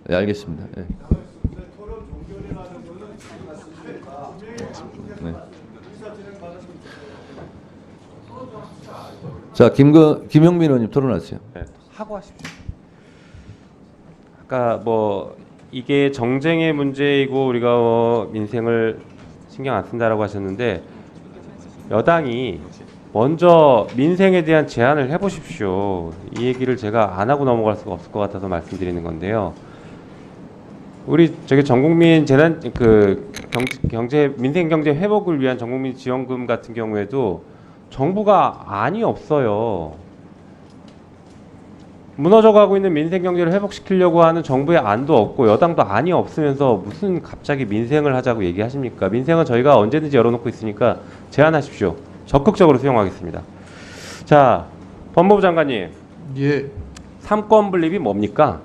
네, 알겠습니다. 네. 네. 자, 김영민 의원님 토론하세요. 네, 하고 하십시오. 아까 뭐 이게 정쟁의 문제이고 우리가 민생을 신경 안 쓴다라고 하셨는데 여당이 먼저 민생에 대한 제안을 해보십시오. 이 얘기를 제가 안 하고 넘어갈 수가 없을 것 같아서 말씀드리는 건데요. 우리 저기 전국민 재난 그 경제 민생 경제 회복을 위한 전국민 지원금 같은 경우에도 정부가 안이 없어요. 무너져가고 있는 민생 경제를 회복시키려고 하는 정부의 안도 없고 여당도 안이 없으면서 무슨 갑자기 민생을 하자고 얘기하십니까? 민생은 저희가 언제든지 열어놓고 있으니까 제안하십시오. 적극적으로 수용하겠습니다. 자, 법무부 장관님. 예. 삼권 분립이 뭡니까?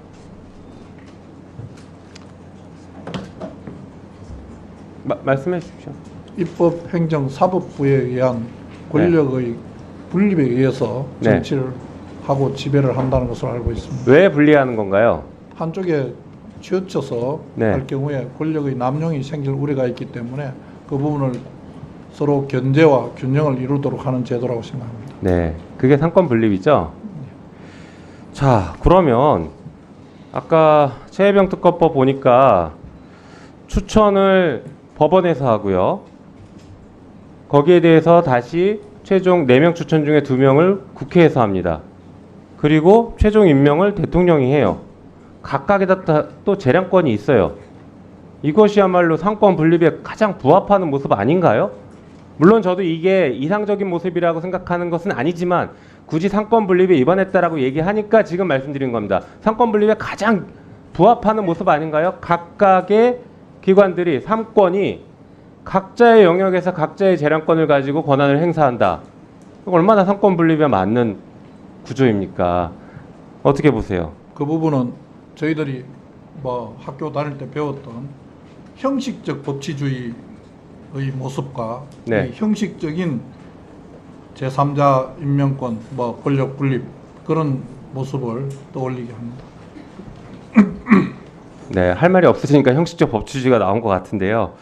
말씀해 주십시오. 입법, 행정, 사법부에 의한 권력의 분립에 의해서 네. 정치를 하고 지배를 한다는 것으로 알고 있습니다. 왜 분리하는 건가요? 한쪽에 치우쳐서 네. 할 경우에 권력의 남용이 생길 우려가 있기 때문에 그 부분을 서로 견제와 균형을 이루도록 하는 제도라고 생각합니다. 네, 그게 삼권 분립이죠. 자, 그러면 아까 최혜병 특검법 보니까 추천을 법원에서 하고요. 거기에 대해서 다시 최종 4명 추천 중에 2명을 국회에서 합니다. 그리고 최종 임명을 대통령이 해요. 각각에다 또 재량권이 있어요. 이것이야말로 삼권 분립에 가장 부합하는 모습 아닌가요? 물론 저도 이게 이상적인 모습이라고 생각하는 것은 아니지만 굳이 삼권 분립에 위반했다라고 얘기하니까 지금 말씀드린 겁니다. 삼권 분립에 가장 부합하는 모습 아닌가요? 각각의 기관들이 삼권이 각자의 영역에서 각자의 재량권을 가지고 권한을 행사한다. 얼마나 삼권 분립에 맞는 구조입니까? 어떻게 보세요? 그 부분은 저희들이 뭐 학교 다닐 때 배웠던 형식적 법치주의의 모습과 네. 이 형식적인 제3자 임명권, 뭐 권력 분립 그런 모습을 떠올리게 합니다. 네, 할 말이 없으시니까 형식적 법치주의가 나온 것 같은데요.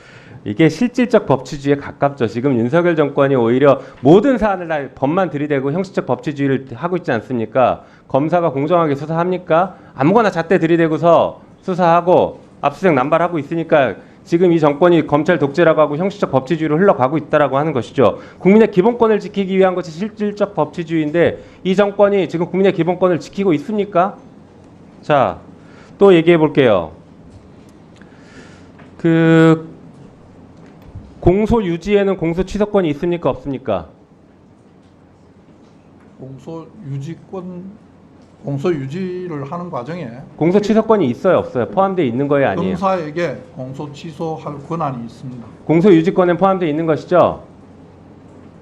이게 실질적 법치주의에 가깝죠. 지금 윤석열 정권이 오히려 모든 사안을 다 법만 들이대고 형식적 법치주의를 하고 있지 않습니까? 검사가 공정하게 수사합니까? 아무거나 잣대 들이대고서 수사하고 압수수색 남발하고 있으니까 지금 이 정권이 검찰 독재라고 하고 형식적 법치주의로 흘러가고 있다라고 하는 것이죠. 국민의 기본권을 지키기 위한 것이 실질적 법치주의인데 이 정권이 지금 국민의 기본권을 지키고 있습니까? 자, 또 얘기해 볼게요. 공소 유지에는 공소 취소권이 있습니까? 없습니까? 공소 유지를 하는 과정에 공소 취소권이 있어요, 없어요? 포함되어 있는 거예요, 아니에요? 검사에게 공소 취소할 권한이 있습니다. 공소 유지권에 포함되어 있는 것이죠?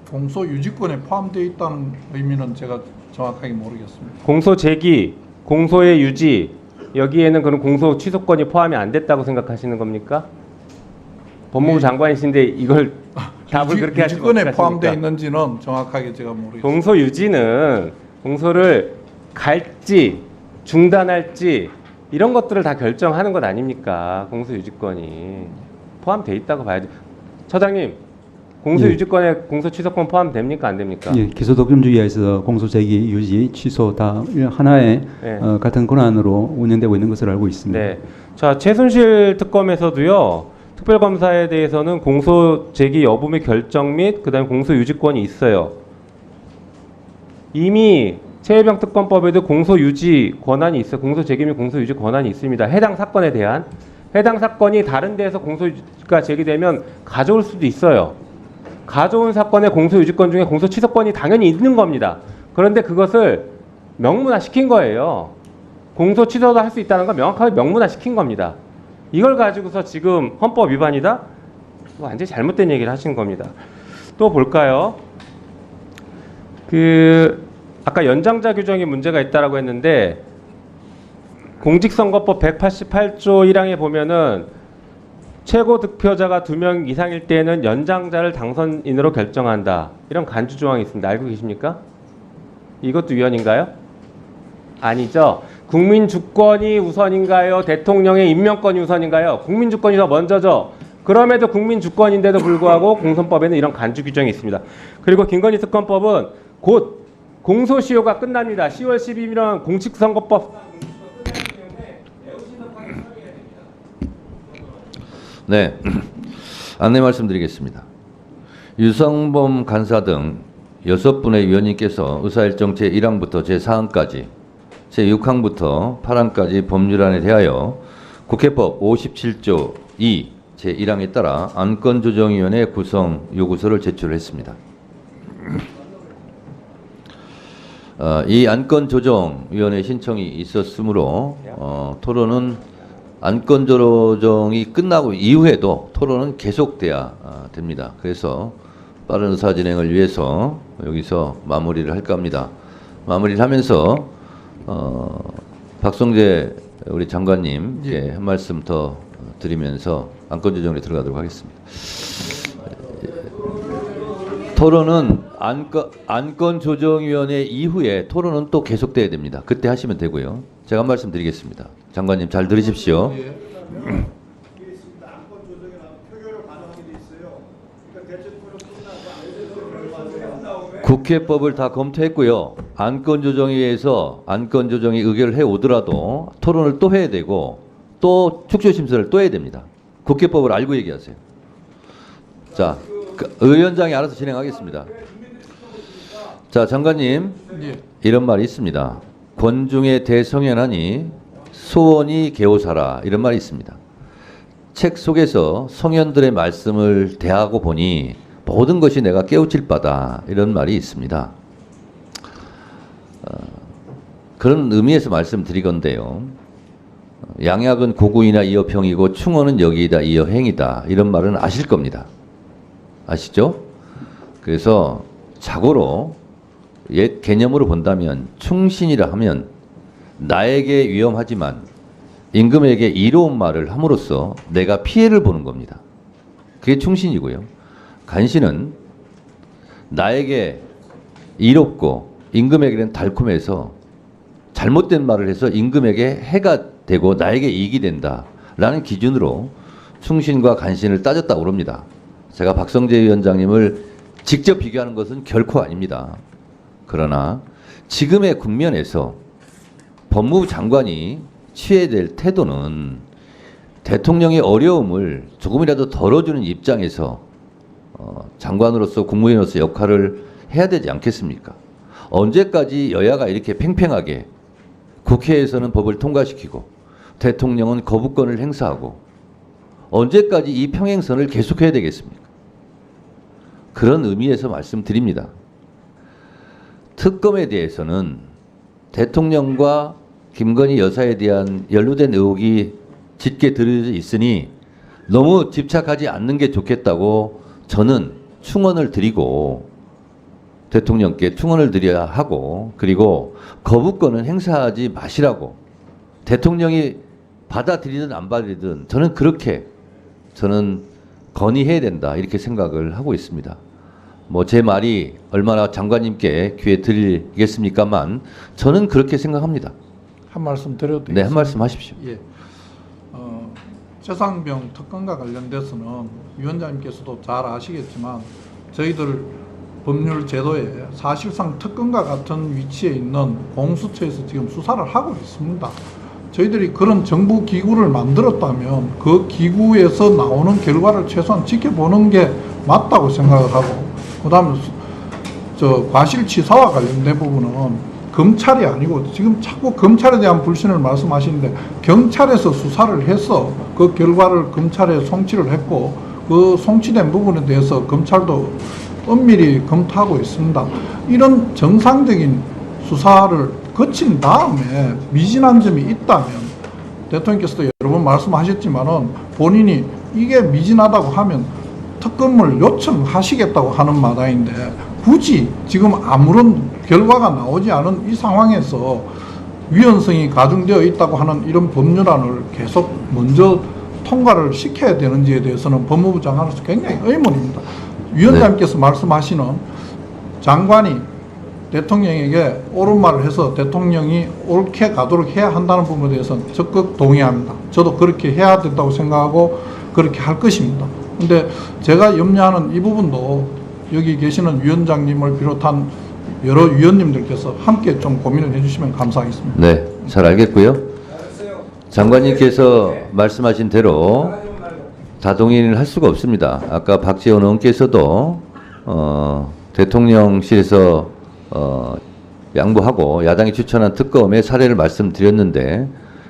공소 유지권에 포함되어 있다는 의미는 제가 정확하게 모르겠습니다. 공소 제기, 공소의 유지 여기에는 그런 공소 취소권이 포함이 안 됐다고 생각하시는 겁니까? 법무부 장관이신데 이걸 답을 그렇게 하시면 유지권에 어떡하십니까? 포함되어 있는지는 정확하게 제가 모르겠습니다. 공소 유지는 공소를 갈지 중단할지 이런 것들을 다 결정하는 것 아닙니까? 공소 유지권이 포함되어 있다고 봐야죠. 처장님, 공소 예. 유지권에 공소 취소권 포함됩니까? 안 됩니까? 예, 기소독점주의하에서 공소제기, 유지, 취소 다 하나의 네. 같은 권한으로 운영되고 있는 것으로 알고 있습니다. 네. 자, 최순실 특검에서도요. 특별검사에 대해서는 공소 제기 여부 및 결정 및 그다음에 공소 유지권이 있어요. 이미 최혜병 특검법에도 공소 유지 권한이 있어요. 공소 제기 및 공소 유지 권한이 있습니다. 해당 사건에 대한 해당 사건이 다른 데에서 공소가 제기되면 가져올 수도 있어요. 가져온 사건의 공소 유지권 중에 공소 취소권이 당연히 있는 겁니다. 그런데 그것을 명문화 시킨 거예요. 공소 취소도 할 수 있다는 건 명확하게 명문화 시킨 겁니다. 이걸 가지고서 지금 헌법 위반이다? 완전히 잘못된 얘기를 하신 겁니다. 또 볼까요? 아까 연장자 규정이 문제가 있다라고 했는데 공직선거법 188조 1항에 보면은 최고 득표자가 2명 이상일 때는 연장자를 당선인으로 결정한다. 이런 간주 조항이 있습니다. 알고 계십니까? 이것도 위헌인가요? 아니죠. 국민 주권이 우선인가요? 대통령의 임명권이 우선인가요? 국민 주권이 더 먼저죠. 그럼에도 국민 주권인데도 불구하고 공선법에는 이런 간주 규정이 있습니다. 그리고 김건희 특검법은 곧 공소시효가 끝납니다. 10월 12일은 공직선거법. 네, 안내 말씀드리겠습니다. 유성범 간사 등 6분의 위원님께서 의사일정 제1항부터 제4항까지 제6항부터 8항까지 법률안에 대하여 국회법 57조 2 제1항에 따라 안건조정위원회 구성 요구서를 제출했습니다. 이 안건조정위원회 신청이 있었으므로 토론은 안건조정이 끝나고 이후에도 토론은 계속돼야 됩니다. 그래서 빠른 의사 진행을 위해서 여기서 마무리를 할까 합니다. 마무리를 하면서 박성재 우리 장관님께 한 말씀 더 드리면서 안건조정에 들어가도록 하겠습니다. 토론은 안건조정위원회 이후에 토론은 또 계속돼야 됩니다. 그때 하시면 되고요. 제가 한 말씀 드리겠습니다. 장관님 잘 들으십시오. 국회법을 다 검토했고요. 안건조정위에서 안건조정이 의결을 해오더라도 토론을 또 해야 되고 또 축소심사를 또 해야 됩니다. 국회법을 알고 얘기하세요. 자, 의원장이 알아서 진행하겠습니다. 자, 장관님, 이런 말이 있습니다. 권중의 대성현하니 소원이 개오사라, 이런 말이 있습니다. 책 속에서 성현들의 말씀을 대하고 보니 모든 것이 내가 깨우칠 바다, 이런 말이 있습니다. 그런 의미에서 말씀드리건데요. 양약은 고구이나 이어평이고 충언은 여기이다 이어행이다, 이런 말은 아실 겁니다. 아시죠? 그래서 자고로 옛 개념으로 본다면 충신이라 하면 나에게 위험하지만 임금에게 이로운 말을 함으로써 내가 피해를 보는 겁니다. 그게 충신이고요. 간신은 나에게 이롭고 임금에게는 달콤해서 잘못된 말을 해서 임금에게 해가 되고 나에게 이익이 된다라는 기준으로 충신과 간신을 따졌다고 그럽니다. 제가 박성재 위원장님을 직접 비교하는 것은 결코 아닙니다. 그러나 지금의 국면에서 법무부 장관이 취해야 될 태도는 대통령의 어려움을 조금이라도 덜어주는 입장에서 장관으로서 국무위원으로서 역할을 해야 되지 않겠습니까? 언제까지 여야가 이렇게 팽팽하게 국회에서는 법을 통과시키고 대통령은 거부권을 행사하고 언제까지 이 평행선을 계속해야 되겠습니까? 그런 의미에서 말씀드립니다. 특검에 대해서는 대통령과 김건희 여사에 대한 연루된 의혹이 짙게 들여져 있으니 너무 집착하지 않는 게 좋겠다고 저는 충언을 드리고 대통령께 충언을 드려야 하고 그리고 거부권은 행사하지 마시라고 대통령이 받아들이든 안 받아들이든 저는 그렇게 건의해야 된다 이렇게 생각을 하고 있습니다. 뭐 제 말이 얼마나 장관님께 귀에 들리겠습니까만 저는 그렇게 생각합니다. 한 말씀 드려도 되겠습니까? 네, 한 말씀 하십시오. 예. 최상병 특검과 관련돼서는 위원장님께서도 잘 아시겠지만 저희들 법률 제도에 사실상 특검과 같은 위치에 있는 공수처에서 지금 수사를 하고 있습니다. 저희들이 그런 정부 기구를 만들었다면 그 기구에서 나오는 결과를 최소한 지켜보는 게 맞다고 생각을 하고 그다음에 과실치사와 관련된 부분은 검찰이 아니고 지금 자꾸 검찰에 대한 불신을 말씀하시는데 경찰에서 수사를 해서 그 결과를 검찰에 송치를 했고 그 송치된 부분에 대해서 검찰도 엄밀히 검토하고 있습니다. 이런 정상적인 수사를 거친 다음에 미진한 점이 있다면 대통령께서도 여러 번 말씀하셨지만은 본인이 이게 미진하다고 하면 특검을 요청하시겠다고 하는 마당인데 굳이 지금 아무런 결과가 나오지 않은 이 상황에서 위헌성이 가중되어 있다고 하는 이런 법률안을 계속 먼저 통과를 시켜야 되는지에 대해서는 법무부 장관으로서 굉장히 의문입니다. 위원장님께서 말씀하시는 장관이 대통령에게 옳은 말을 해서 대통령이 옳게 가도록 해야 한다는 부분에 대해서는 적극 동의합니다. 저도 그렇게 해야 된다고 생각하고 그렇게 할 것입니다. 근데 제가 염려하는 이 부분도 여기 계시는 위원장님을 비롯한 여러 위원님들께서 함께 좀 고민을 해주시면 감사하겠습니다. 네, 잘 알겠고요. 장관님께서 말씀하신 대로 다동의를 할 수가 없습니다. 아까 박지원 의원께서도 대통령실에서 양보하고 야당이 추천한 특검의 사례를 말씀드렸는데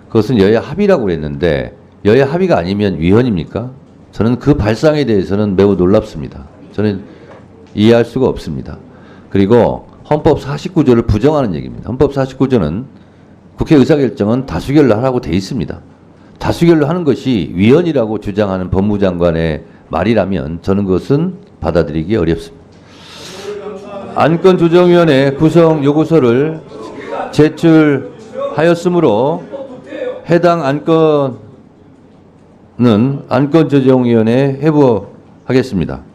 그것은 여야 합의라고 그랬는데 여야 합의가 아니면 위헌입니까? 저는 그 발상에 대해서는 매우 놀랍습니다. 저는 이해할 수가 없습니다. 그리고 헌법 49조를 부정하는 얘기입니다. 헌법 49조는 국회 의사결정은 다수결로 하라고 돼 있습니다. 다수결로 하는 것이 위헌이라고 주장하는 법무장관의 말이라면 저는 그것은 받아들이기 어렵습니다. 안건조정위원회 구성 요구서를 제출하였으므로 해당 안건은 안건조정위원회에 회부하겠습니다.